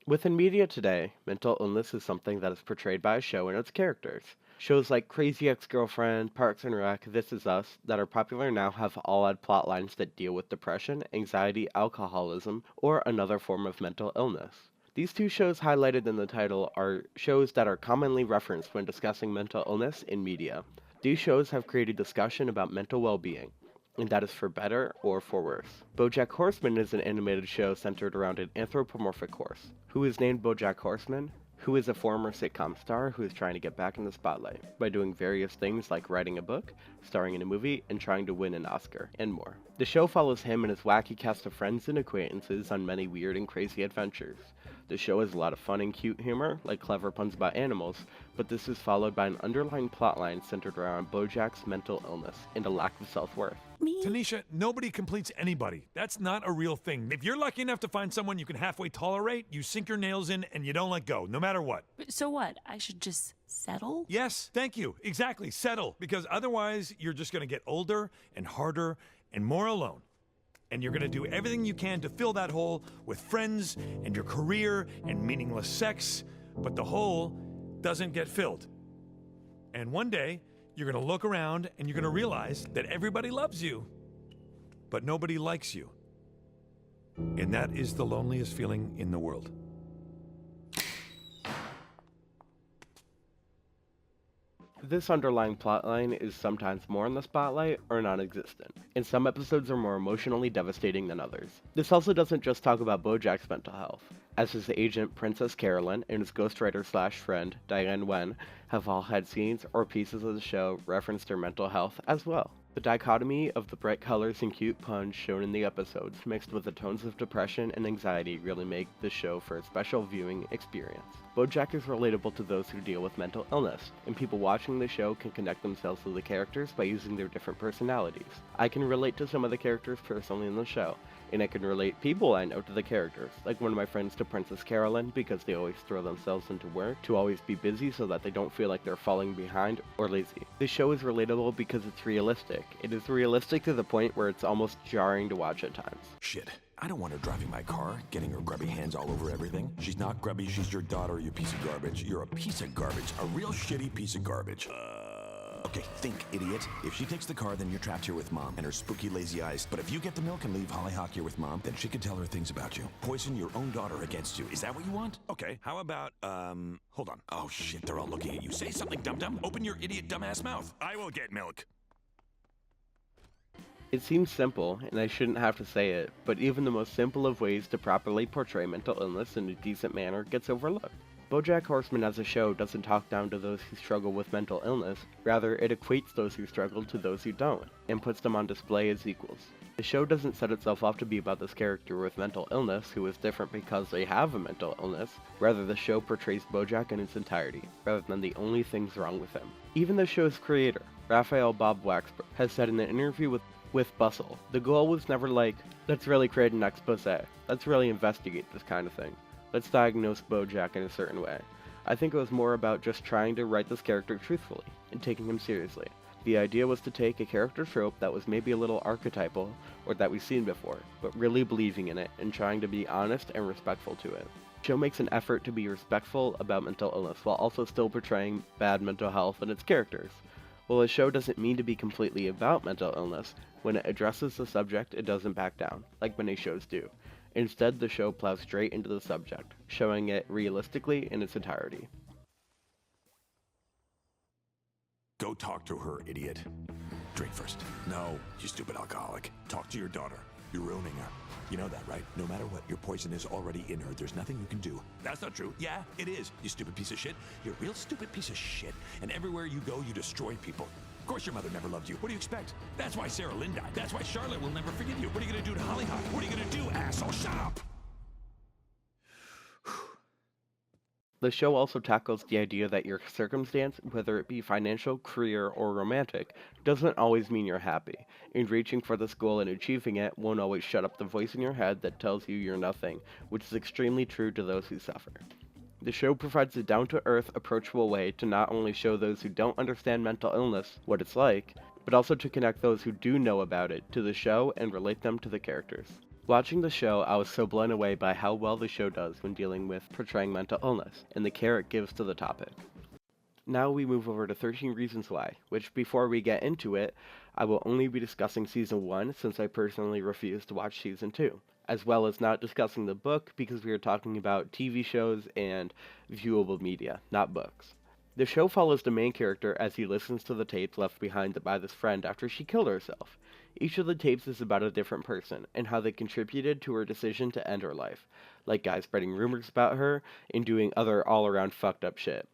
Within media today, mental illness is something that is portrayed by a show and its characters. Shows like Crazy Ex-Girlfriend, Parks and Rec, This Is Us that are popular now have all had plot lines that deal with depression, anxiety, alcoholism, or another form of mental illness. These two shows highlighted in the title are shows that are commonly referenced when discussing mental illness in media. These shows have created discussion about mental well-being, and that is for better or for worse. BoJack Horseman is an animated show centered around an anthropomorphic horse, who is named BoJack Horseman, who is a former sitcom star who is trying to get back in the spotlight by doing various things like writing a book, starring in a movie, and trying to win an Oscar, and more. The show follows him and his wacky cast of friends and acquaintances on many weird and crazy adventures. The show has a lot of fun and cute humor, like clever puns about animals, but this is followed by an underlying plotline centered around BoJack's mental illness and a lack of self-worth. Me? Tanisha, nobody completes anybody. That's not a real thing. If you're lucky enough to find someone you can halfway tolerate, you sink your nails in and you don't let go, no matter what. So what? I should just settle? Yes, thank you. Exactly, settle. Because otherwise, you're just going to get older and harder and more alone. And you're going to do everything you can to fill that hole with friends and your career and meaningless sex, but the hole doesn't get filled. And one day, you're going to look around and you're going to realize that everybody loves you, but nobody likes you. And that is the loneliest feeling in the world. This underlying plotline is sometimes more in the spotlight or non-existent, and some episodes are more emotionally devastating than others. This also doesn't just talk about BoJack's mental health, as his agent Princess Carolyn and his ghostwriter/friend Diane Wen have all had scenes or pieces of the show reference their mental health as well. The dichotomy of the bright colors and cute puns shown in the episodes mixed with the tones of depression and anxiety really make the show for a special viewing experience. BoJack is relatable to those who deal with mental illness, and people watching the show can connect themselves to the characters by using their different personalities. I can relate to some of the characters personally in the show, and I can relate people I know to the characters, like one of my friends to Princess Carolyn because they always throw themselves into work to always be busy so that they don't feel like they're falling behind or lazy. This show is relatable because it's realistic. It is realistic to the point where it's almost jarring to watch at times. Shit. I don't want her driving my car, getting her grubby hands all over everything. She's not grubby, she's your daughter, you piece of garbage. You're a piece of garbage, a real shitty piece of garbage. Okay, think, idiot. If she takes the car, then you're trapped here with Mom and her spooky lazy eyes. But if you get the milk and leave Hollyhock here with Mom, then she can tell her things about you. Poison your own daughter against you. Is that what you want? Okay, how about, hold on. Oh shit, they're all looking at you. Say something, dum-dum. Open your idiot dumbass mouth. I will get milk. It seems simple, and I shouldn't have to say it, but even the most simple of ways to properly portray mental illness in a decent manner gets overlooked. BoJack Horseman as a show doesn't talk down to those who struggle with mental illness, rather it equates those who struggle to those who don't, and puts them on display as equals. The show doesn't set itself up to be about this character with mental illness who is different because they have a mental illness, rather the show portrays BoJack in its entirety, rather than the only things wrong with him. Even the show's creator, Raphael Bob Waxberg, has said in an interview with Bustle, the goal was never like, let's really create an expose, let's really investigate this kind of thing, let's diagnose BoJack in a certain way. I think it was more about just trying to write this character truthfully, and taking him seriously. The idea was to take a character trope that was maybe a little archetypal, or that we've seen before, but really believing in it, and trying to be honest and respectful to it. The show makes an effort to be respectful about mental illness, while also still portraying bad mental health in its characters. While a show doesn't mean to be completely about mental illness, when it addresses the subject, it doesn't back down, like many shows do. Instead, the show plows straight into the subject, showing it realistically in its entirety. Go talk to her, idiot. Drink first. No, you stupid alcoholic. Talk to your daughter. You're ruining her. You know that, right? No matter what, your poison is already in her. There's nothing you can do. That's not true. Yeah, it is. You stupid piece of shit. You're a real stupid piece of shit. And everywhere you go, you destroy people. Of course your mother never loved you. What do you expect? That's why Sarah Lynn died. That's why Charlotte will never forgive you. What are you gonna do to Hollyhock? What are you gonna do, asshole? Shut up! The show also tackles the idea that your circumstance, whether it be financial, career, or romantic, doesn't always mean you're happy, and reaching for this goal and achieving it won't always shut up the voice in your head that tells you you're nothing, which is extremely true to those who suffer. The show provides a down-to-earth, approachable way to not only show those who don't understand mental illness what it's like, but also to connect those who do know about it to the show and relate them to the characters. Watching the show, I was so blown away by how well the show does when dealing with portraying mental illness, and the care it gives to the topic. Now we move over to 13 Reasons Why, which before we get into it, I will only be discussing Season 1 since I personally refuse to watch Season 2, as well as not discussing the book because we are talking about TV shows and viewable media, not books. The show follows the main character as he listens to the tapes left behind by this friend after she killed herself. Each of the tapes is about a different person, and how they contributed to her decision to end her life, like guys spreading rumors about her, and doing other all-around fucked up shit.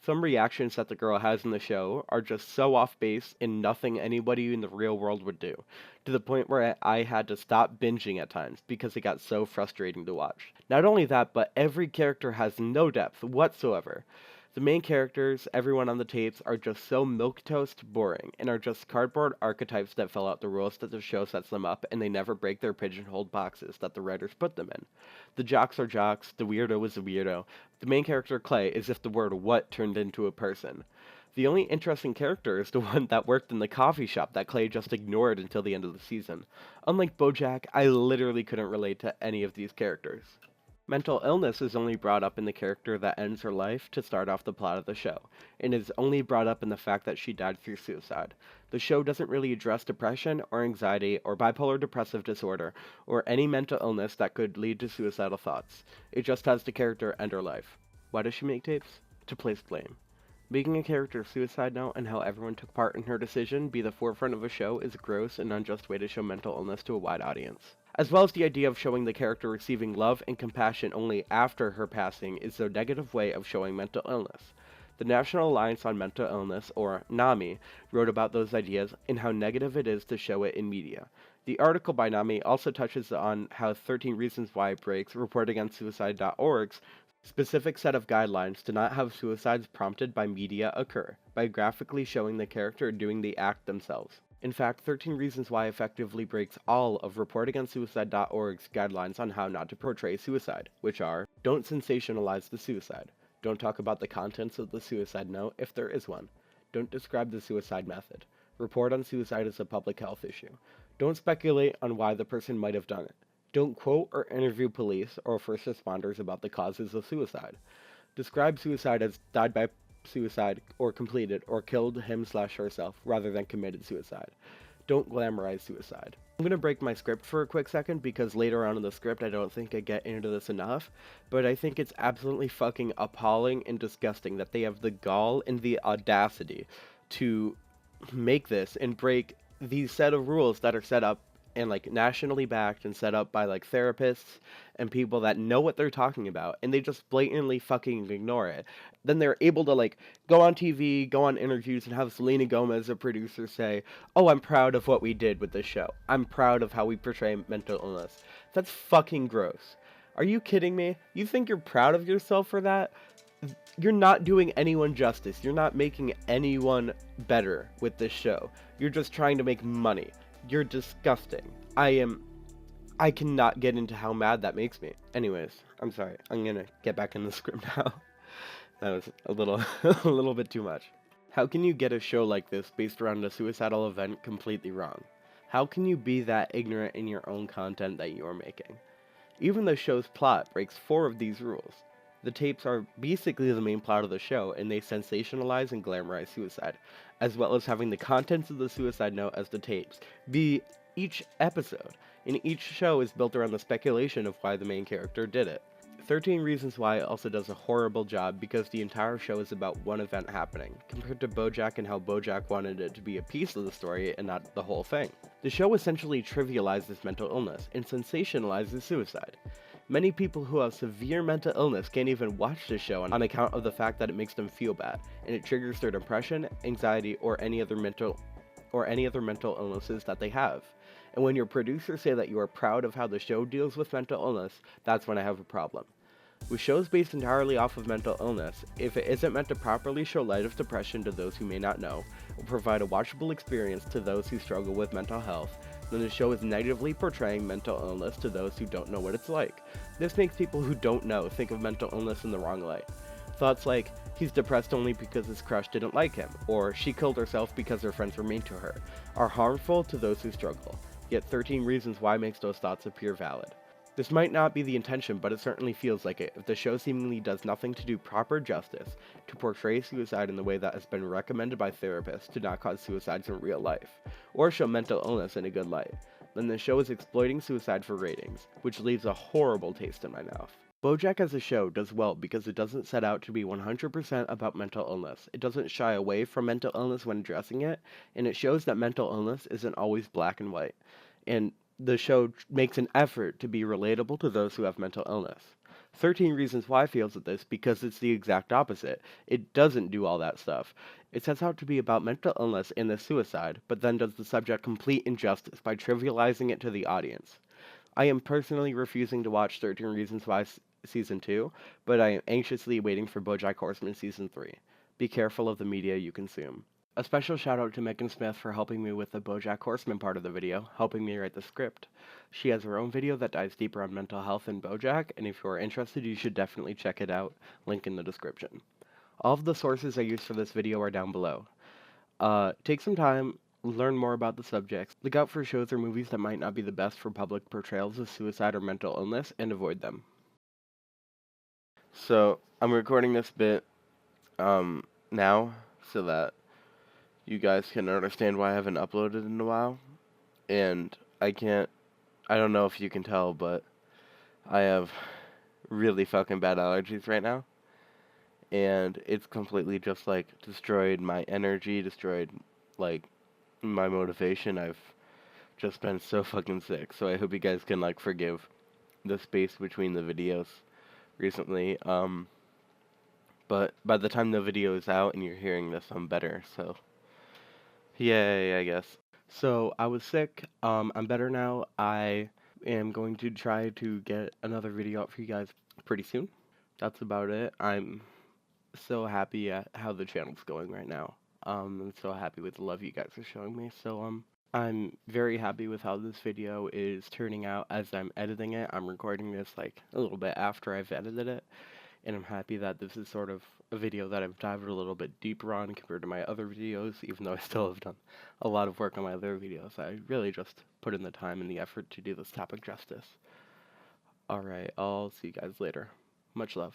Some reactions that the girl has in the show are just so off base and nothing anybody in the real world would do, to the point where I had to stop binging at times because it got so frustrating to watch. Not only that, but every character has no depth whatsoever. The main characters, everyone on the tapes, are just so milquetoast boring, and are just cardboard archetypes that fill out the roles that the show sets them up, and they never break their pigeonholed boxes that the writers put them in. The jocks are jocks, the weirdo is a weirdo. The main character, Clay, is if the word what turned into a person. The only interesting character is the one that worked in the coffee shop that Clay just ignored until the end of the season. Unlike BoJack, I literally couldn't relate to any of these characters. Mental illness is only brought up in the character that ends her life to start off the plot of the show, and is only brought up in the fact that she died through suicide. The show doesn't really address depression or anxiety or bipolar depressive disorder or any mental illness that could lead to suicidal thoughts. It just has the character end her life. Why does she make tapes? To place blame. Making a character's suicide note and how everyone took part in her decision be the forefront of a show is a gross and unjust way to show mental illness to a wide audience. As well as the idea of showing the character receiving love and compassion only after her passing is a negative way of showing mental illness. The National Alliance on Mental Illness, or NAMI, wrote about those ideas and how negative it is to show it in media. The article by NAMI also touches on how 13 Reasons Why breaks reportagainstsuicide.org's specific set of guidelines to not have suicides prompted by media occur, by graphically showing the character doing the act themselves. In fact, 13 Reasons Why effectively breaks all of reportagainstsuicide.org's guidelines on how not to portray suicide, which are: don't sensationalize the suicide, don't talk about the contents of the suicide note if there is one, don't describe the suicide method, report on suicide as a public health issue, don't speculate on why the person might have done it, don't quote or interview police or first responders about the causes of suicide, describe suicide as died by suicide or completed or killed him/herself rather than committed suicide. Don't glamorize suicide. I'm going to break my script for a quick second because later on in the script I don't think I get into this enough, but I think it's absolutely fucking appalling and disgusting that they have the gall and the audacity to make this and break these set of rules that are set up and like nationally backed and set up by like therapists and people that know what they're talking about, and they just blatantly fucking ignore it. Then they're able to like go on TV, go on interviews, and have Selena Gomez, a producer, say, "Oh, I'm proud of what we did with this show. I'm proud of how we portray mental illness." That's fucking gross. Are you kidding me? You think you're proud of yourself for that? You're not doing anyone justice. You're not making anyone better with this show. You're just trying to make money. You're disgusting. I cannot get into how mad that makes me. Anyways, I'm sorry. I'm gonna get back in the script now. That was a little bit too much. How can you get a show like this based around a suicidal event completely wrong? How can you be that ignorant in your own content that you're making? Even the show's plot breaks 4 of these rules. The tapes are basically the main plot of the show, and they sensationalize and glamorize suicide, as well as having the contents of the suicide note as the tapes be each episode, and each show is built around the speculation of why the main character did it. 13 Reasons Why also does a horrible job because the entire show is about one event happening, compared to BoJack and how BoJack wanted it to be a piece of the story and not the whole thing. The show essentially trivializes mental illness and sensationalizes suicide. Many people who have severe mental illness can't even watch this show on account of the fact that it makes them feel bad, and it triggers their depression, anxiety, or any other mental illnesses that they have. And when your producers say that you are proud of how the show deals with mental illness, that's when I have a problem. With shows based entirely off of mental illness, if it isn't meant to properly show light of depression to those who may not know, or provide a watchable experience to those who struggle with mental health, then the show is negatively portraying mental illness to those who don't know what it's like. This makes people who don't know think of mental illness in the wrong light. Thoughts like, he's depressed only because his crush didn't like him, or she killed herself because her friends were mean to her, are harmful to those who struggle. yet 13 Reasons Why makes those thoughts appear valid. This might not be the intention, but it certainly feels like it, if the show seemingly does nothing to do proper justice to portray suicide in the way that has been recommended by therapists to not cause suicides in real life, or show mental illness in a good light. Then the show is exploiting suicide for ratings, which leaves a horrible taste in my mouth. BoJack as a show does well because it doesn't set out to be 100% about mental illness. It doesn't shy away from mental illness when addressing it, and it shows that mental illness isn't always black and white. And the show makes an effort to be relatable to those who have mental illness. 13 Reasons Why fails at this because it's the exact opposite. It doesn't do all that stuff. It sets out to be about mental illness and the suicide, but then does the subject complete injustice by trivializing it to the audience. I am personally refusing to watch 13 Reasons Why Season 2, but I am anxiously waiting for BoJack Horseman Season 3. Be careful of the media you consume. A special shout out to Meghan Smith for helping me with the BoJack Horseman part of the video, helping me write the script. She has her own video that dives deeper on mental health in BoJack, and if you are interested, you should definitely check it out, link in the description. All of the sources I used for this video are down below. Take some time, learn more about the subjects, look out for shows or movies that might not be the best for public portrayals of suicide or mental illness, and avoid them. So, I'm recording this bit, now, so that you guys can understand why I haven't uploaded in a while, and I don't know if you can tell, but I have really fucking bad allergies right now, and it's completely just, like, destroyed my energy, destroyed, like, my motivation. I've just been so fucking sick, so I hope you guys can, like, forgive the space between the videos recently, but by the time the video is out and you're hearing this, I'm better, so yay, I guess. So, I was sick, I'm better now. I am going to try to get another video out for you guys pretty soon. That's about it. I'm so happy at how the channel's going right now. I'm so happy with the love you guys are showing me, so, I'm very happy with how this video is turning out as I'm editing it. I'm recording this, like, a little bit after I've edited it, and I'm happy that this is sort of a video that I've dived a little bit deeper on compared to my other videos, even though I still have done a lot of work on my other videos. I really just put in the time and the effort to do this topic justice. Alright, I'll see you guys later. Much love.